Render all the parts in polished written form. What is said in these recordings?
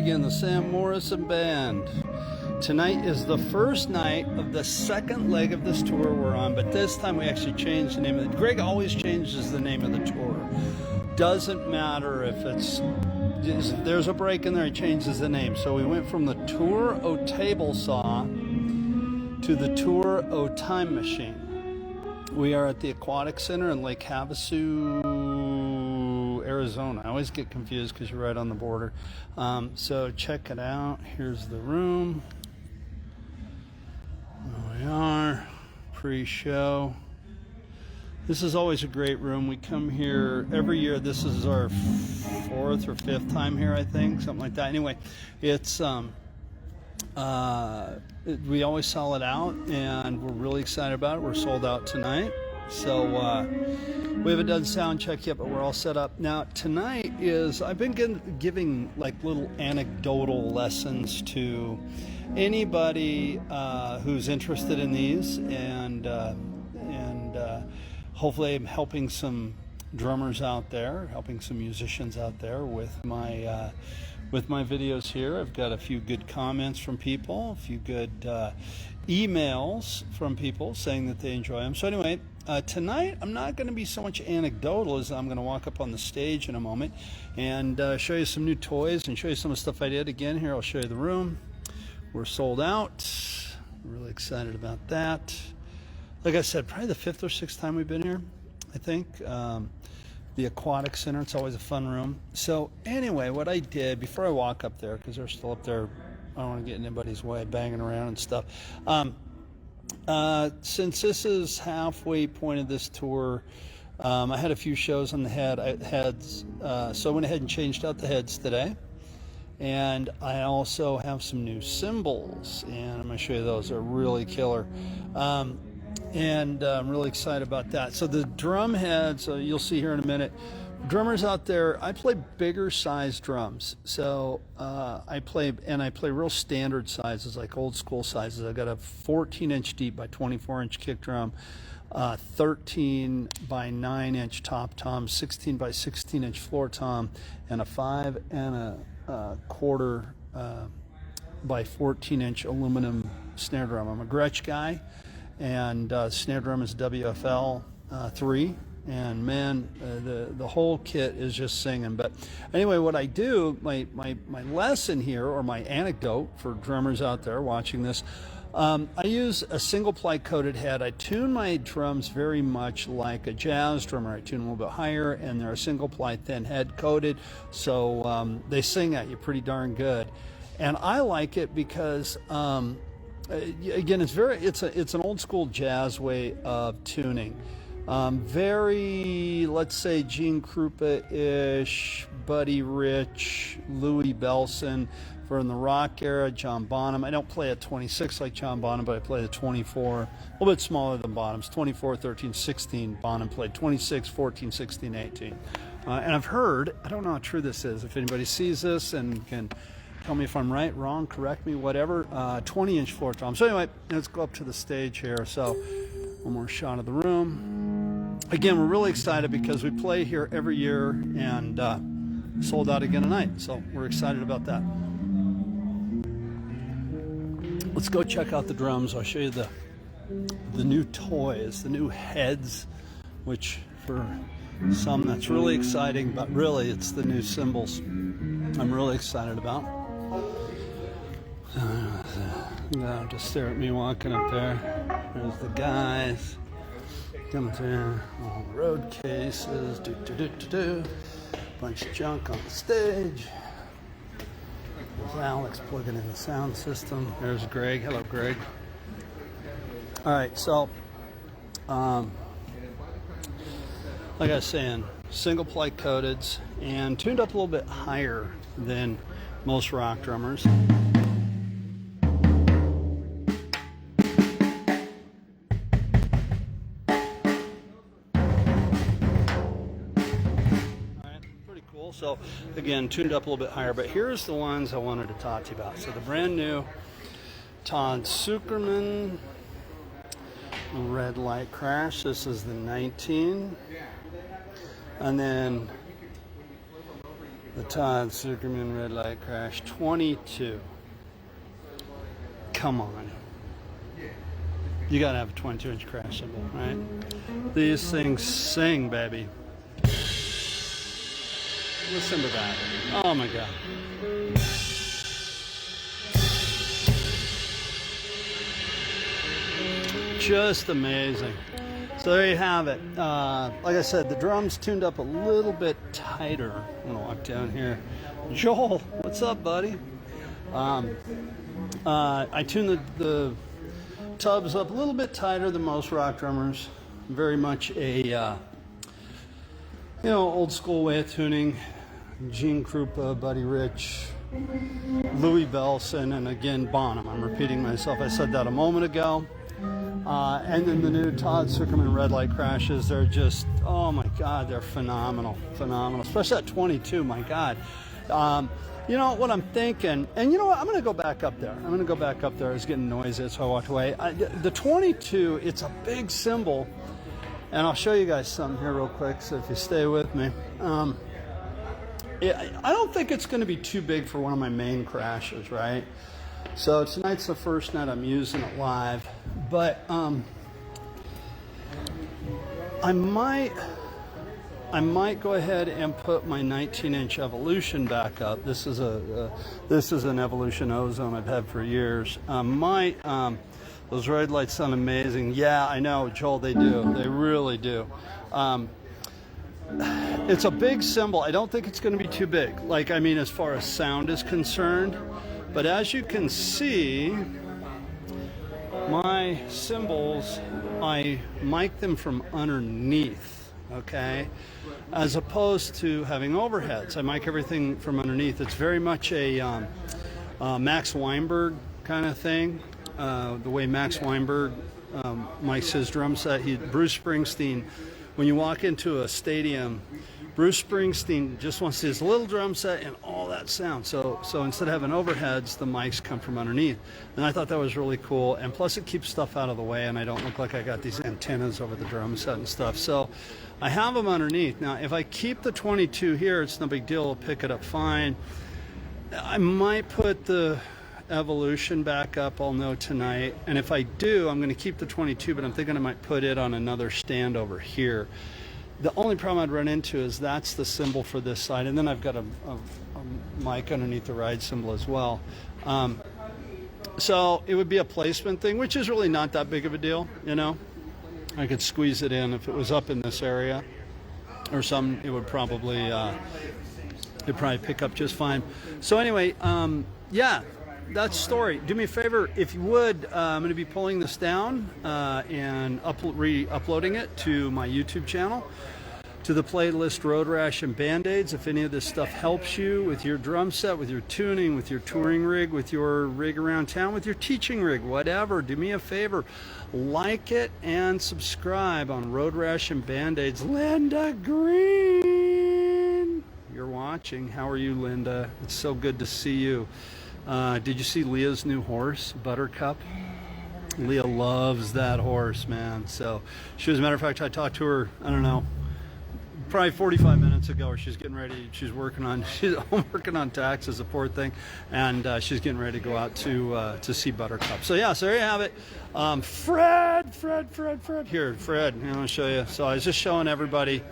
again, the Sam Morrison Band. Tonight is the first night of the second leg of this tour we're on, but this time we actually changed the name of it. Greg always changes the name of the tour. Doesn't matter if there's a break in there, he changes the name. So we went from the Tour O Table Saw to the Tour O Time Machine. We are at the Aquatic Center in Lake Havasu, Arizona. I always get confused because you're right on the border. So check it out. Here's the room. There we are, pre-show. This is always a great room. We come here every year. This is our fourth or fifth time here, I think, something like that. Anyway, it's we always sell it out, and we're really excited about it. We're sold out tonight, so we haven't done sound check yet, but we're all set up. Now tonight is, I've been giving like little anecdotal lessons to anybody who's interested in these, and hopefully I'm helping some drummers out there, helping some musicians out there with my videos here. I've got a few good comments from people, a few good emails from people saying that they enjoy them. So anyway, tonight I'm not going to be so much anecdotal as I'm going to walk up on the stage in a moment and show you some new toys and show you some of the stuff I did. Again, here I'll show you the room. We're sold out. Really excited about that. Like I said, probably the fifth or sixth time we've been here, I think. The Aquatic Center, it's always a fun room. So anyway, what I did before I walk up there, because they're still up there, I don't want to get in anybody's way, banging around and stuff. Since this is halfway point of this tour, I had a few shows on the heads, so I went ahead and changed out the heads today. And I also have some new cymbals, and I'm going to show you those. They're really killer. And I'm really excited about that. So the drum heads, you'll see here in a minute. Drummers out there, I play bigger size drums. So I play real standard sizes, like old school sizes. I've got a 14-inch deep by 24-inch kick drum, 13 by 9-inch top tom, 16 by 16-inch floor tom, and a 5 and a quarter by 14-inch aluminum snare drum. I'm a Gretsch guy. And snare drum is WFL 3, and man, the whole kit is just singing. But anyway, what I do, my lesson here, or my anecdote for drummers out there watching this, I use a single ply coated head. I tune my drums very much like a jazz drummer. I tune them a little bit higher, and they're a single ply thin head coated, so they sing at you pretty darn good. And I like it because again, it's an old school jazz way of tuning. Very, let's say, Gene Krupa-ish, Buddy Rich, Louis Bellson. For in the rock era, John Bonham. I don't play a 26 like John Bonham, but I play the 24, a little bit smaller than Bonham's. 24, 13, 16. Bonham played 26, 14, 16, 18. And I've heard, I don't know how true this is, if anybody sees this and can tell me if I'm right, wrong, correct me, whatever. 20-inch floor tom. So anyway, let's go up to the stage here. So one more shot of the room. Again, we're really excited because we play here every year, and sold out again tonight. So we're excited about that. Let's go check out the drums. I'll show you the new toys, the new heads, which for some that's really exciting, but really it's the new cymbals I'm really excited about. No, just stare at me walking up there. There's the guys coming through. All road cases. Bunch of junk on the stage. There's Alex plugging in the sound system. There's Greg. Hello, Greg. All right, so like I was saying, single ply coateds and tuned up a little bit higher than most rock drummers. So again, tuned up a little bit higher, but here's the ones I wanted to talk to you about. So the brand new Todd Sucherman Red Light Crash. This is the 19. And then The Todd Sucherman Red Light Crash 22. Come on. You gotta have a 22-inch crash cymbal, right? These things sing, baby. Listen to that. Oh my God. Just amazing. So there you have it. Like I said, the drums tuned up a little bit tighter. I'm gonna walk down here. Joel, what's up, buddy? I tuned the tubs up a little bit tighter than most rock drummers. Very much a old school way of tuning. Gene Krupa, Buddy Rich, Louis Bellson, and again Bonham. I'm repeating myself. I said that a moment ago. And then the new Todd Sucherman Red Light Crashes, they're just, oh my God, they're phenomenal, phenomenal. Especially that 22, my God. You know what I'm thinking, and you know what, I'm going to go back up there. I was getting noisy, so I walked away. The 22, it's a big cymbal, and I'll show you guys something here real quick, so if you stay with me. I don't think it's going to be too big for one of my main crashes, right? So tonight's the first night I'm using it live, but I might go ahead and put my 19-inch Evolution back up. This is an Evolution Ozone I've had for years. Those red lights sound amazing. Yeah, I know, Joel, they do. They really do. It's a big cymbal. I don't think it's going to be too big. Like, I mean, as far as sound is concerned. But as you can see, my cymbals, I mic them from underneath, okay? As opposed to having overheads. I mic everything from underneath. It's very much a Max Weinberg kind of thing. The way Max Weinberg mics his drum set. Bruce Springsteen, when you walk into a stadium, Bruce Springsteen just wants his little drum set and all that sound. So instead of having overheads, the mics come from underneath. And I thought that was really cool. And plus it keeps stuff out of the way and I don't look like I got these antennas over the drum set and stuff. So I have them underneath. Now, if I keep the 22 here, it's no big deal. I'll pick it up fine. I might put the Evolution back up, I'll know tonight. And if I do, I'm going to keep the 22, but I'm thinking I might put it on another stand over here. The only problem I'd run into is that's the cymbal for this side, and then I've got a mic underneath the ride cymbal as well. So it would be a placement thing, which is really not that big of a deal, you know. I could squeeze it in if it was up in this area or something. It would probably pick up just fine. So anyway, yeah. That's the story. Do me a favor, if you would, I'm going to be pulling this down and re-uploading it to my YouTube channel, to the playlist Road Rash and Band-Aids. If any of this stuff helps you with your drum set, with your tuning, with your touring rig, with your rig around town, with your teaching rig, whatever, do me a favor, like it and subscribe on Road Rash and Band-Aids. Linda Green, you're watching. How are you, Linda? It's so good to see you. Did you see Leah's new horse, Buttercup? Leah loves that horse, man. So she was, as a matter of fact, I talked to her, I don't know, probably 45 minutes ago, where she's getting ready. She's working on taxes, the poor thing, and she's getting ready to go out to see Buttercup. So yeah, so there you have it. Fred, here, Fred, I'm gonna show you. So I was just showing everybody.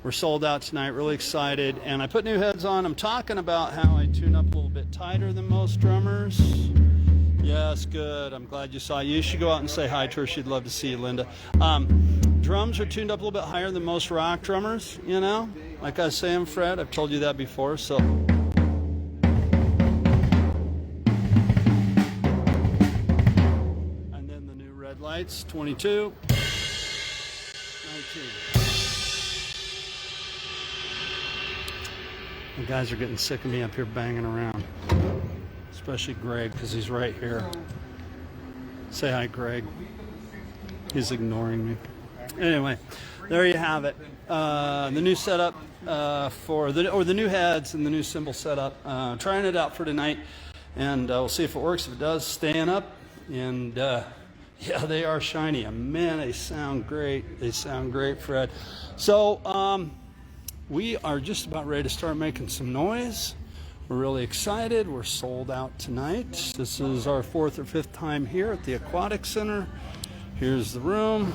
We're sold out tonight, really excited. And I put new heads on. I'm talking about how I tune up a little bit tighter than most drummers. Yes, good. I'm glad you saw. You should go out and say hi to her. She'd love to see you, Linda. Drums are tuned up a little bit higher than most rock drummers, you know? Like I was saying, Fred, I've told you that before, so. And then the new red lights, 22, 19. The guys are getting sick of me up here banging around, especially Greg, because he's right here. Say hi, Greg. He's ignoring me. Anyway, there you have it. The new setup the new heads and the new cymbal setup. Trying it out for tonight, and we'll see if it works. If it does, staying up, and yeah, they are shiny. Man, they sound great. They sound great, Fred. So. we are just about ready to start making some noise. We're really excited. We're sold out tonight. This is our 4th or 5th time here at the Aquatic Center. Here's the room.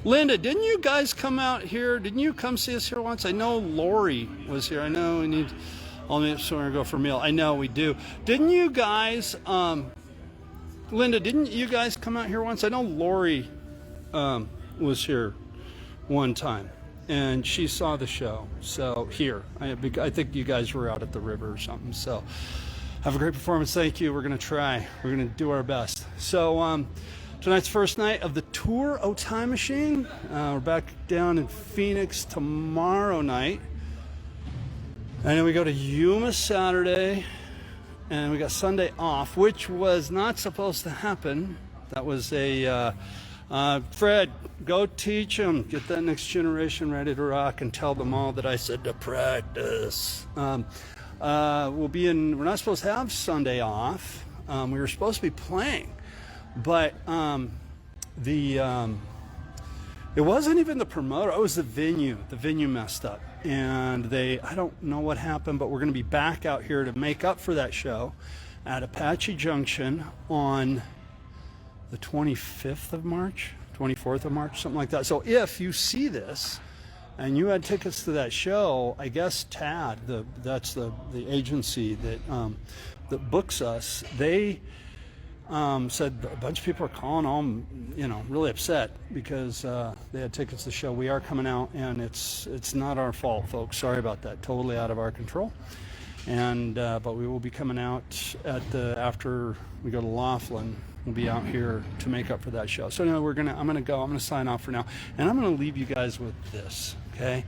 Linda, didn't you guys come out here? Didn't you come see us here once? I know Lori was here. I know we need all minutes so we're gonna go for a meal. I know we do. Didn't you guys, Linda, didn't you guys come out here once? I know Lori was here one time and she saw the show. So here, I think you guys were out at the river or something. So have a great performance. Thank you. We're gonna try. We're gonna do our best. So tonight's first night of the tour, O Time Machine. We're back down in Phoenix tomorrow night. And then we go to Yuma Saturday, and we got Sunday off, which was not supposed to happen. That was a, Fred, go teach them, get that next generation ready to rock, and tell them all that I said to practice. We're not supposed to have Sunday off. We were supposed to be playing, but it wasn't even the promoter, it was the venue. The venue messed up. And I don't know what happened, but we're going to be back out here to make up for that show at Apache Junction on the 25th of March, 24th of March, something like that. So if you see this and you had tickets to that show, I guess TAD, that's the agency that books us, they said a bunch of people are calling home, really upset because they had tickets to the show. We are coming out, and it's not our fault, folks. Sorry about that. Totally out of our control. And but we will be coming out after we go to Laughlin. We'll be out here to make up for that show. So now I'm gonna sign off for now, and I'm gonna leave you guys with this. Okay,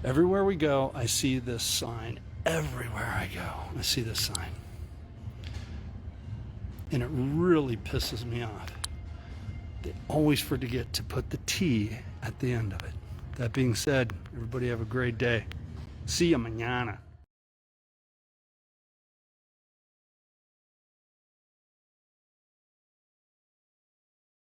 everywhere we go, I see this sign. Everywhere I go, I see this sign. And it really pisses me off. They always forget to put the T at the end of it. That being said, everybody have a great day. See ya mañana.